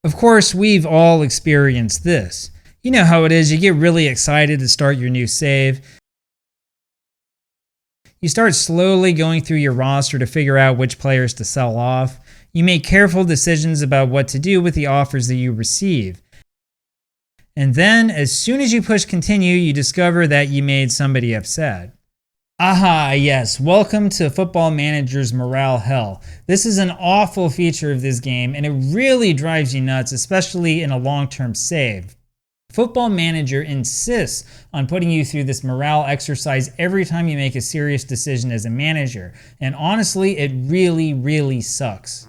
Of course, we've all experienced this. You know how it is, you get really excited to start your new save. You start slowly going through your roster to figure out which players to sell off. You make careful decisions about what to do with the offers that you receive. And then, as soon as you push continue, you discover that you made somebody upset. Aha, yes, welcome to Football Manager's morale hell. This is an awful feature of this game, and it really drives you nuts, especially in a long-term save. Football Manager insists on putting you through this morale exercise every time you make a serious decision as a manager, and honestly, it really sucks.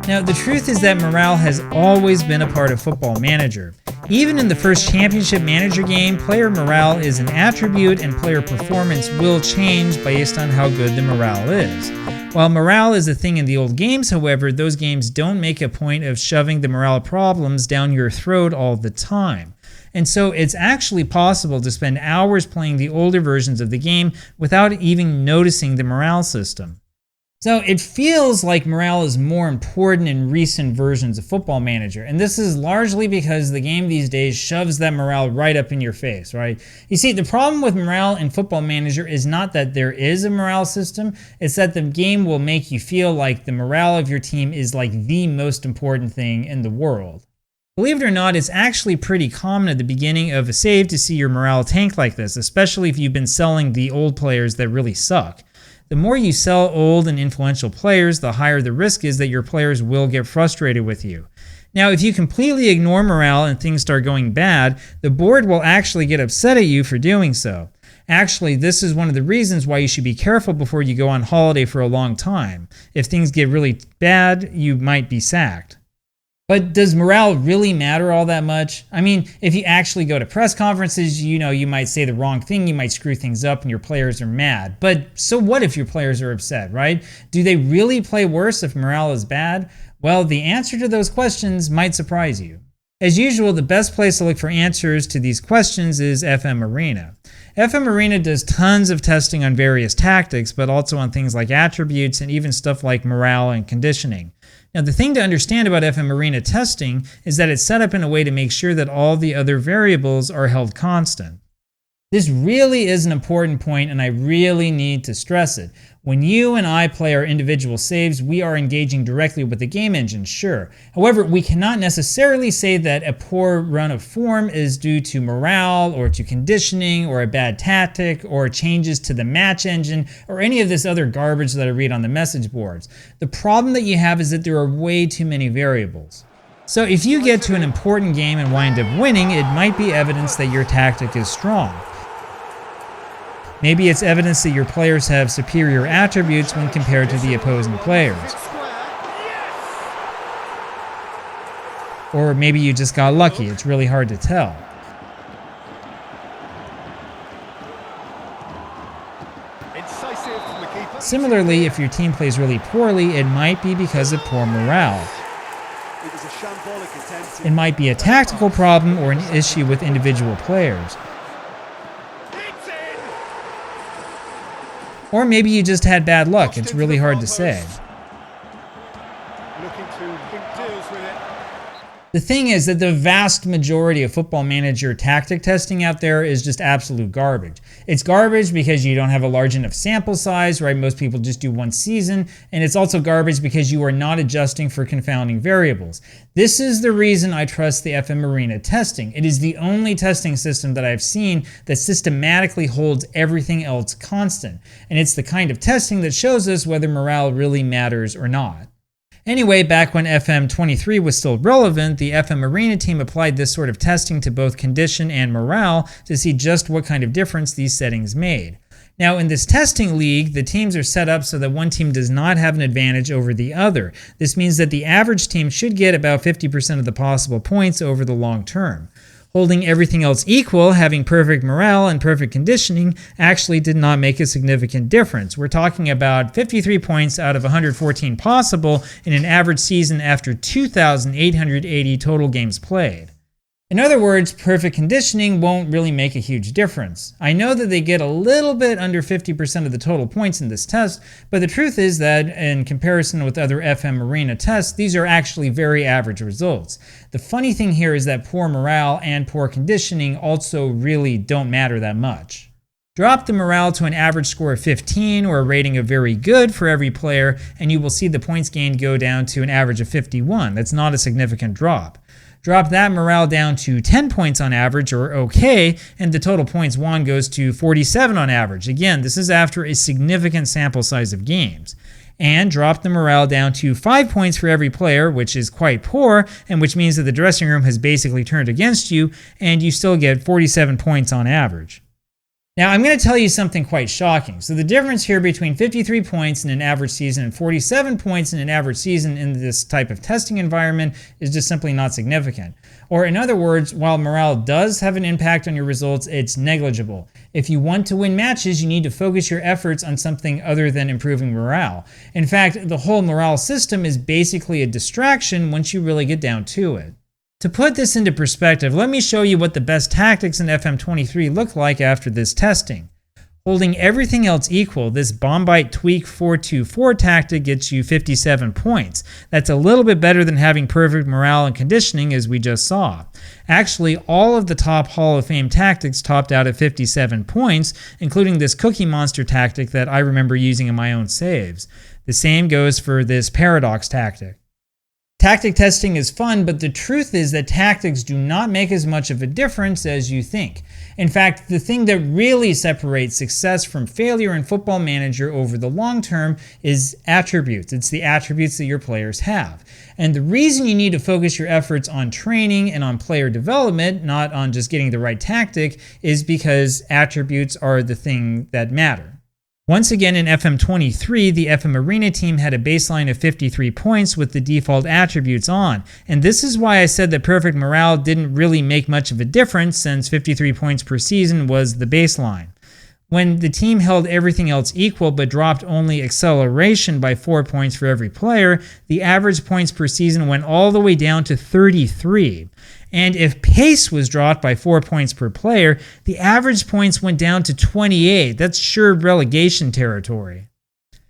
Now, the truth is that morale has always been a part of Football Manager. Even in the first Championship Manager game, player morale is an attribute and player performance will change based on how good the morale is. While morale is a thing in the old games, however, those games don't make a point of shoving the morale problems down your throat all the time. And so it's actually possible to spend hours playing the older versions of the game without even noticing the morale system. So it feels like morale is more important in recent versions of Football Manager, and this is largely because the game these days shoves that morale right up in your face, right? You see, the problem with morale in Football Manager is not that there is a morale system, it's that the game will make you feel like the morale of your team is like the most important thing in the world. Believe it or not, it's actually pretty common at the beginning of a save to see your morale tank like this, especially if you've been selling the old players that really suck. The more you sell old and influential players, the higher the risk is that your players will get frustrated with you. Now, if you completely ignore morale and things start going bad, the board will actually get upset at you for doing so. Actually, this is one of the reasons why you should be careful before you go on holiday for a long time. If things get really bad, you might be sacked. But does morale really matter all that much? I mean, if you actually go to press conferences, you might say the wrong thing, you might screw things up and your players are mad. But so what if your players are upset, right? Do they really play worse if morale is bad? Well, the answer to those questions might surprise you. As usual, the best place to look for answers to these questions is FM Arena. FM Arena does tons of testing on various tactics, but also on things like attributes and even stuff like morale and conditioning. Now, the thing to understand about FM Arena testing is that it's set up in a way to make sure that all the other variables are held constant. This really is an important point, and I really need to stress it. When you and I play our individual saves, we are engaging directly with the game engine, sure. However, we cannot necessarily say that a poor run of form is due to morale or to conditioning or a bad tactic or changes to the match engine or any of this other garbage that I read on the message boards. The problem that you have is that there are way too many variables. So if you get to an important game and wind up winning, it might be evidence that your tactic is strong. Maybe it's evidence that your players have superior attributes when compared to the opposing players. Or maybe you just got lucky, it's really hard to tell. Similarly, if your team plays really poorly, it might be because of poor morale. It might be a tactical problem or an issue with individual players. Or maybe you just had bad luck, it's really hard to say. The thing is that the vast majority of Football Manager tactic testing out there is just absolute garbage. It's garbage because you don't have a large enough sample size, right? Most people just do one season, and it's also garbage because you are not adjusting for confounding variables. This is the reason I trust the FM Arena testing. It is the only testing system that I've seen that systematically holds everything else constant, and it's the kind of testing that shows us whether morale really matters or not. Anyway, back when FM23 was still relevant, the FM Arena team applied this sort of testing to both condition and morale to see just what kind of difference these settings made. Now, in this testing league, the teams are set up so that one team does not have an advantage over the other. This means that the average team should get about 50% of the possible points over the long term. Holding everything else equal, having perfect morale and perfect conditioning actually did not make a significant difference. We're talking about 53 points out of 114 possible in an average season after 2,880 total games played. In other words, perfect conditioning won't really make a huge difference. I know that they get a little bit under 50% of the total points in this test, but the truth is that in comparison with other FM Arena tests, these are actually very average results. The funny thing here is that poor morale and poor conditioning also really don't matter that much. Drop the morale to an average score of 15 or a rating of very good for every player, and you will see the points gained go down to an average of 51. That's not a significant drop. Drop that morale down to 10 points on average, or okay, and the total points won goes to 47 on average. Again, this is after a significant sample size of games. And drop the morale down to 5 points for every player, which is quite poor, and which means that the dressing room has basically turned against you, and you still get 47 points on average. Now, I'm going to tell you something quite shocking. So the difference here between 53 points in an average season and 47 points in an average season in this type of testing environment is just simply not significant. Or in other words, while morale does have an impact on your results, it's negligible. If you want to win matches, you need to focus your efforts on something other than improving morale. In fact, the whole morale system is basically a distraction once you really get down to it. To put this into perspective, let me show you what the best tactics in FM23 look like after this testing. Holding everything else equal, this Bombite Tweak 424 tactic gets you 57 points. That's a little bit better than having perfect morale and conditioning, as we just saw. Actually, all of the top Hall of Fame tactics topped out at 57 points, including this Cookie Monster tactic that I remember using in my own saves. The same goes for this Paradox tactic. Tactic testing is fun, but the truth is that tactics do not make as much of a difference as you think. In fact, the thing that really separates success from failure in Football Manager over the long term is attributes. It's the attributes that your players have. And the reason you need to focus your efforts on training and on player development, not on just getting the right tactic, is because attributes are the thing that matter. Once again, in FM23, the FM Arena team had a baseline of 53 points with the default attributes on, and this is why I said that perfect morale didn't really make much of a difference since 53 points per season was the baseline. When the team held everything else equal but dropped only acceleration by 4 points for every player, the average points per season went all the way down to 33. And if pace was dropped by 4 points per player, the average points went down to 28. That's sure relegation territory.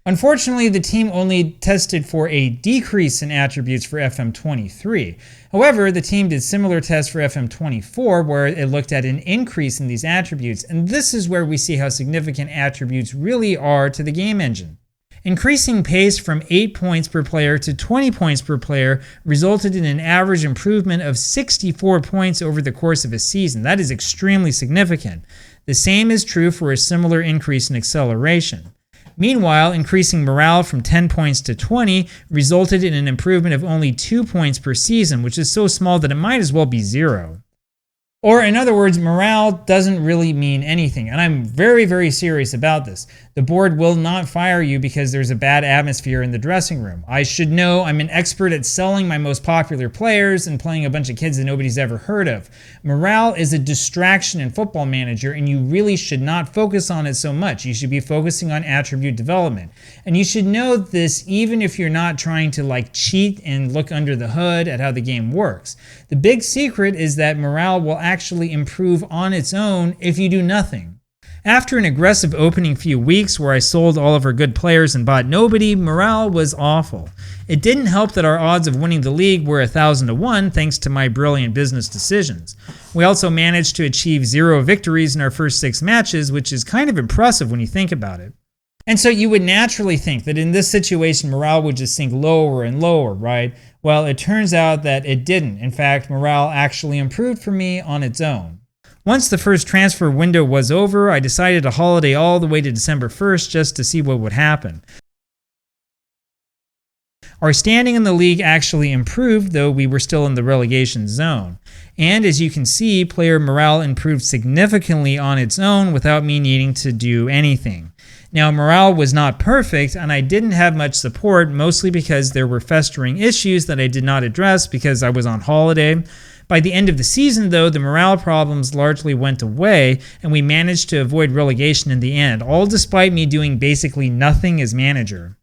Unfortunately, the team only tested for a decrease in attributes for FM23. However, the team did similar tests for FM24 where it looked at an increase in these attributes, and this is where we see how significant attributes really are to the game engine. Increasing pace from 8 points per player to 20 points per player resulted in an average improvement of 64 points over the course of a season. That is extremely significant. The same is true for a similar increase in acceleration. Meanwhile, increasing morale from 10 points to 20 resulted in an improvement of only 2 points per season, which is so small that it might as well be 0. Or in other words, morale doesn't really mean anything, and I'm very, very serious about this. The board will not fire you because there's a bad atmosphere in the dressing room. I should know I'm an expert at selling my most popular players and playing a bunch of kids that nobody's ever heard of. Morale is a distraction in Football Manager, and you really should not focus on it so much. You should be focusing on attribute development. And you should know this even if you're not trying to cheat and look under the hood at how the game works. The big secret is that morale will actually improve on its own if you do nothing. After an aggressive opening few weeks where I sold all of our good players and bought nobody, morale was awful. It didn't help that our odds of winning the league were 1,000 to 1 thanks to my brilliant business decisions. We also managed to achieve 0 victories in our first 6 matches, which is kind of impressive when you think about it. And so you would naturally think that in this situation morale would just sink lower and lower, right? Well, it turns out that it didn't. In fact, morale actually improved for me on its own. Once the first transfer window was over, I decided to holiday all the way to December 1st just to see what would happen. Our standing in the league actually improved, though we were still in the relegation zone. And as you can see, player morale improved significantly on its own without me needing to do anything. Now, morale was not perfect, and I didn't have much support, mostly because there were festering issues that I did not address because I was on holiday. By the end of the season, though, the morale problems largely went away, and we managed to avoid relegation in the end, all despite me doing basically nothing as manager.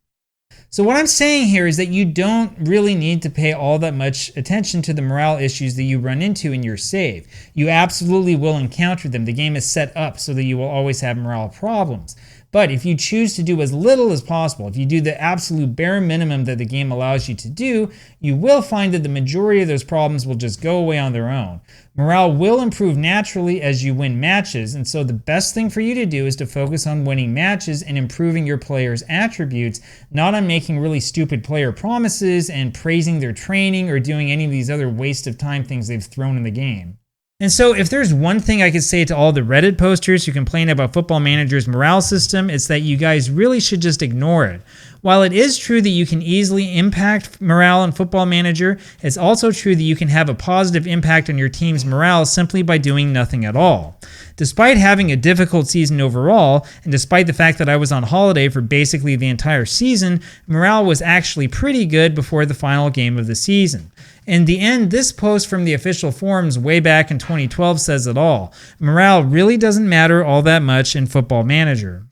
So what I'm saying here is that you don't really need to pay all that much attention to the morale issues that you run into in your save. You absolutely will encounter them. The game is set up so that you will always have morale problems. But if you choose to do as little as possible, if you do the absolute bare minimum that the game allows you to do, you will find that the majority of those problems will just go away on their own. Morale will improve naturally as you win matches, and so the best thing for you to do is to focus on winning matches and improving your players' attributes, not on making really stupid player promises and praising their training or doing any of these other waste of time things they've thrown in the game. And so if there's one thing I could say to all the Reddit posters who complain about Football Manager's morale system, it's that you guys really should just ignore it. While it is true that you can easily impact morale in Football Manager, it's also true that you can have a positive impact on your team's morale simply by doing nothing at all. Despite having a difficult season overall, and despite the fact that I was on holiday for basically the entire season, morale was actually pretty good before the final game of the season. In the end, this post from the official forums way back in 2012 says it all. Morale really doesn't matter all that much in Football Manager.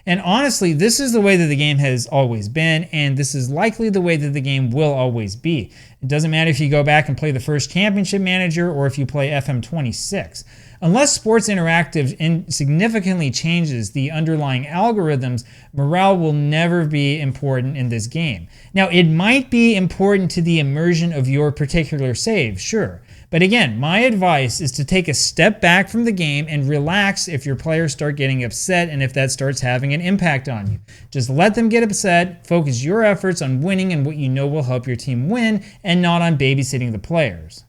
And honestly, this is the way that the game has always been, and this is likely the way that the game will always be. It doesn't matter if you go back and play the first Championship Manager or if you play FM26. Unless Sports Interactive significantly changes the underlying algorithms, morale will never be important in this game. Now, it might be important to the immersion of your particular save, sure. But again, my advice is to take a step back from the game and relax if your players start getting upset and if that starts having an impact on you. Just let them get upset, focus your efforts on winning and what you know will help your team win, and not on babysitting the players.